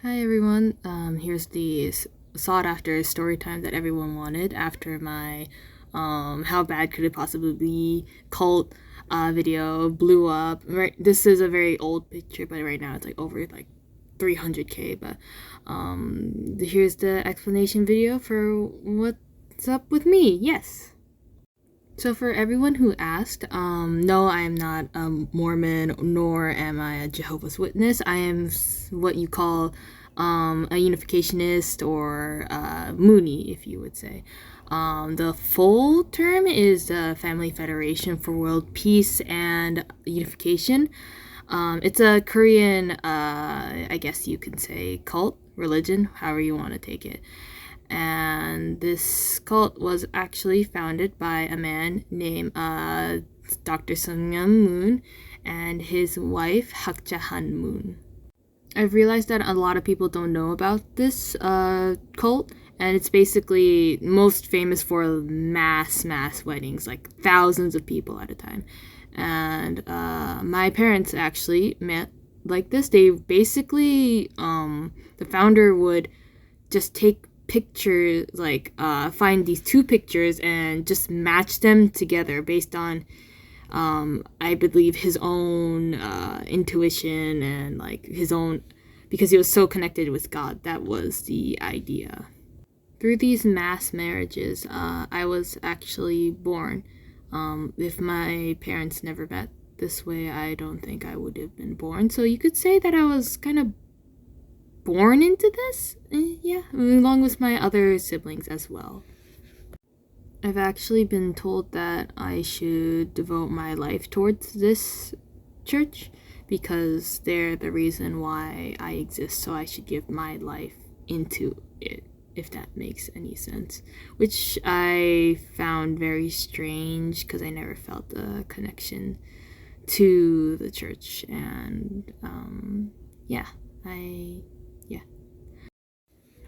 Hi everyone. Here's the sought after story time that everyone wanted after my how bad could it possibly be cult video blew up. Right, this is a very old picture, but right now it's like over 300K. But here's the explanation video for what's up with me. Yes. So for everyone who asked, no, I am not a Mormon, nor am I a Jehovah's Witness. I am what you call a unificationist or Moonie, if you would say. The full term is the Family Federation for World Peace and Unification. It's a Korean, I guess you can say, cult, religion, however you want to take it. And this cult was actually founded by a man named Dr. Sung Moon and his wife Hakjahan Moon. I've realized that a lot of people don't know about this cult, and it's basically most famous for mass weddings, like thousands of people at a time. And my parents actually met like this. They basically, the founder would just take pictures, find these two pictures and just match them together based on I believe his own intuition and his own, because he was so connected with God. That was the idea. Through these mass marriages, I was actually born. If my parents never met this way, I don't think I would have been born. So you could say that I was kind of born into this, yeah, along with my other siblings as well. I've actually been told that I should devote my life towards this church because they're the reason why I exist, so I should give my life into it, if that makes any sense, which I found very strange because I never felt a connection to the church. And yeah.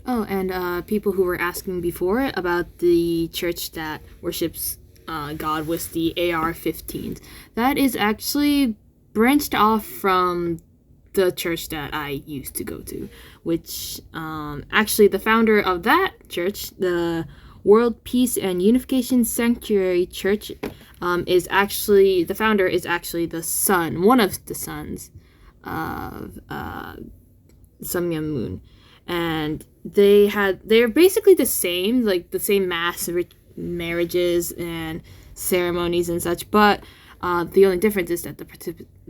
Oh, and people who were asking before about the church that worships God with the AR-15s, that is actually branched off from the church that I used to go to, which actually the founder of that church, the World Peace and Unification Sanctuary Church, is actually the founder is actually the son, one of the sons of Sung Moon. And they're basically the same, like the same mass marriages and ceremonies and such, but the only difference is that the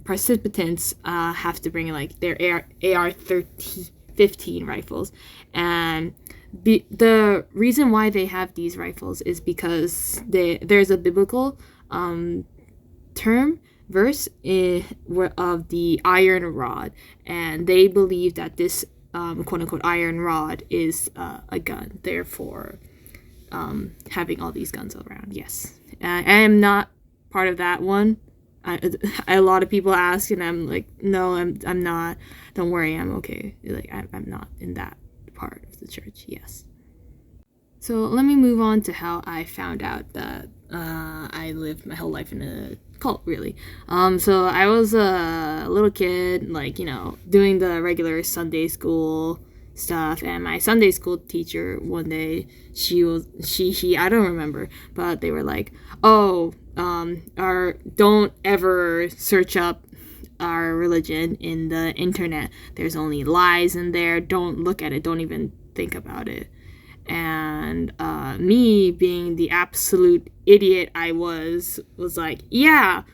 participants have to bring their AR-15 rifles. And the reason why they have these rifles is because there's a biblical verse of the iron rod, and they believe that this quote-unquote iron rod is a gun, therefore having all these guns around. Yes, I am not part of that one. A lot of people ask, and I'm like, no, I'm not. Don't worry, I'm okay. I'm not in that part of the church. Yes. So let me move on to how I found out that I lived my whole life in a cult, really. So I was a little kid, doing the regular Sunday school stuff, and my Sunday school teacher one day, he, I don't remember, but they were like, oh, don't ever search up our religion in the internet. There's only lies in there. Don't look at it. Don't even think about it. And me, being the absolute idiot I was like, yeah,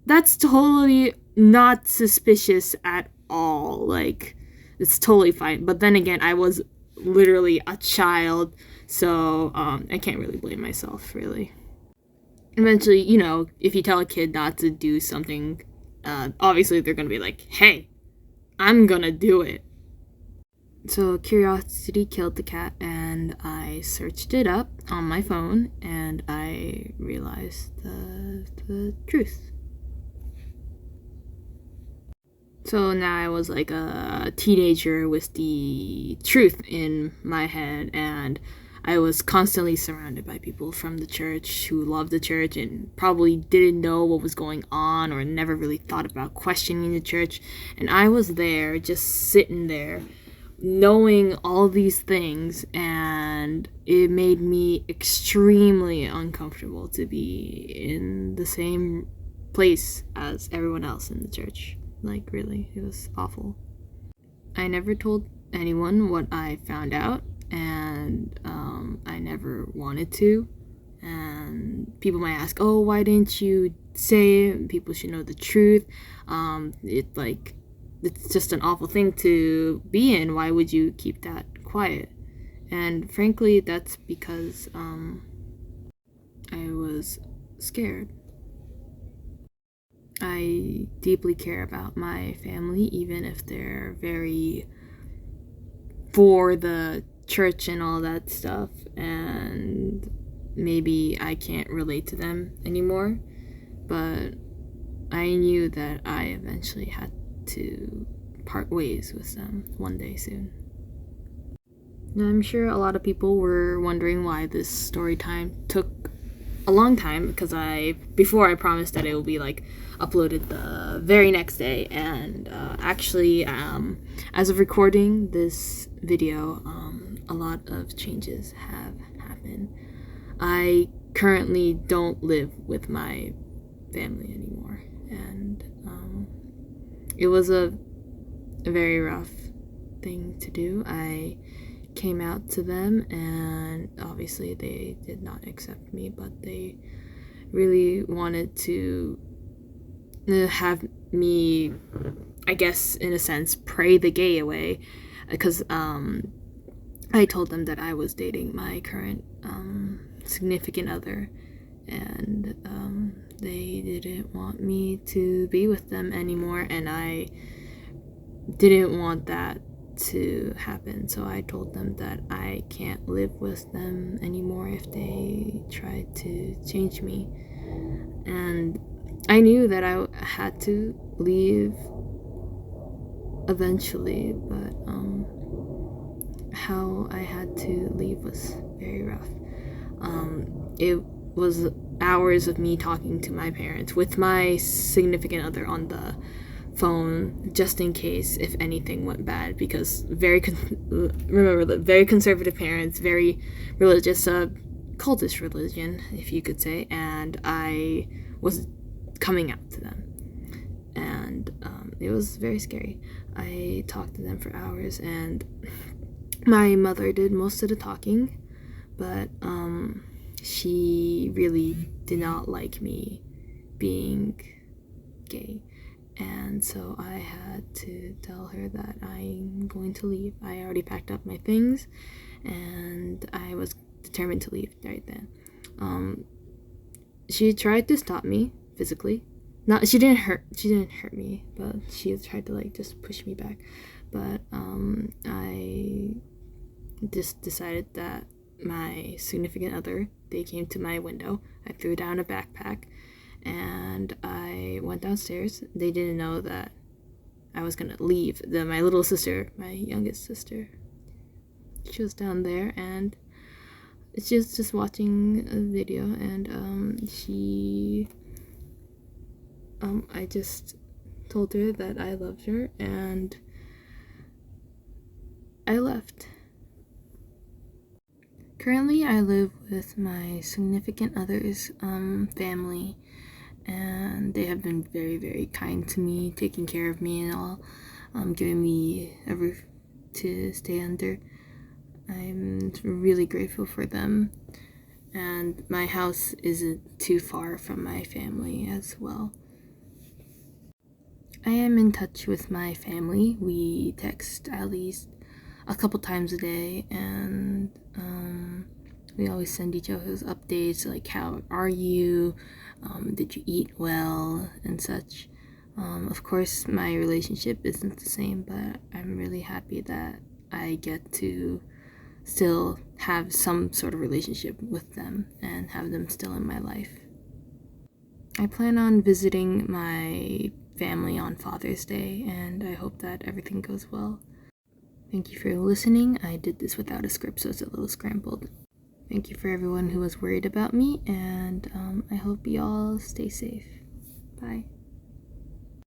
that's totally not suspicious at all. It's totally fine. But then again, I was literally a child, so I can't really blame myself, really. Eventually, if you tell a kid not to do something, obviously they're gonna be like, hey, I'm gonna do it. So curiosity killed the cat, and I searched it up on my phone, and I realized the truth. So now I was like a teenager with the truth in my head, and I was constantly surrounded by people from the church who loved the church and probably didn't know what was going on or never really thought about questioning the church. And I was there, just sitting there, knowing all these things, and it made me extremely uncomfortable to be in the same place as everyone else in the church. Like, really, it was awful. I never told anyone what I found out, and I never wanted to. And people might ask, oh, why didn't you say it? People should know the truth. It's just an awful thing to be in. Why would you keep that quiet? And frankly, that's because I was scared. I deeply care about my family, even if they're very for the church and all that stuff, and maybe I can't relate to them anymore, but I knew that I eventually had to part ways with them one day soon. Now, I'm sure a lot of people were wondering why this story time took a long time, because before I promised that it will be like uploaded the very next day, and actually as of recording this video, a lot of changes have happened. I currently don't live with my family anymore, and it was a very rough thing to do. I came out to them, and obviously they did not accept me, but they really wanted to have me, I guess in a sense, pray the gay away, because I told them that I was dating my current significant other, and they didn't want me to be with them anymore, and I didn't want that to happen. So I told them that I can't live with them anymore if they try to change me. And I knew that I had to leave eventually, but how I had to leave was very rough. It was hours of me talking to my parents with my significant other on the phone, just in case if anything went bad, because remember, very conservative parents, very religious, cultish religion, if you could say, and I was coming out to them, and it was very scary. I talked to them for hours, and my mother did most of the talking, but she really did not like me being gay. And so I had to tell her that I'm going to leave. I already packed up my things, and I was determined to leave right then. She tried to stop me physically. She didn't hurt me, but she tried to like just push me back. But I just decided that my significant other, they came to my window. I threw down a backpack, and I went downstairs. They didn't know that I was gonna leave. My little sister, my youngest sister, she was down there, and she was just watching a video, and I just told her that I loved her, and I left. Currently, I live with my significant other's family, and they have been very, very kind to me, taking care of me and all, giving me a roof to stay under. I'm really grateful for them, and my house isn't too far from my family as well. I am in touch with my family. We text at least a couple times a day, and we always send each other's updates, like how are you, did you eat well, and such. Of course, my relationship isn't the same, but I'm really happy that I get to still have some sort of relationship with them and have them still in my life. I plan on visiting my family on Father's Day, and I hope that everything goes well. Thank you for listening. I did this without a script, so it's a little scrambled. Thank you for everyone who was worried about me, and I hope you all stay safe. Bye.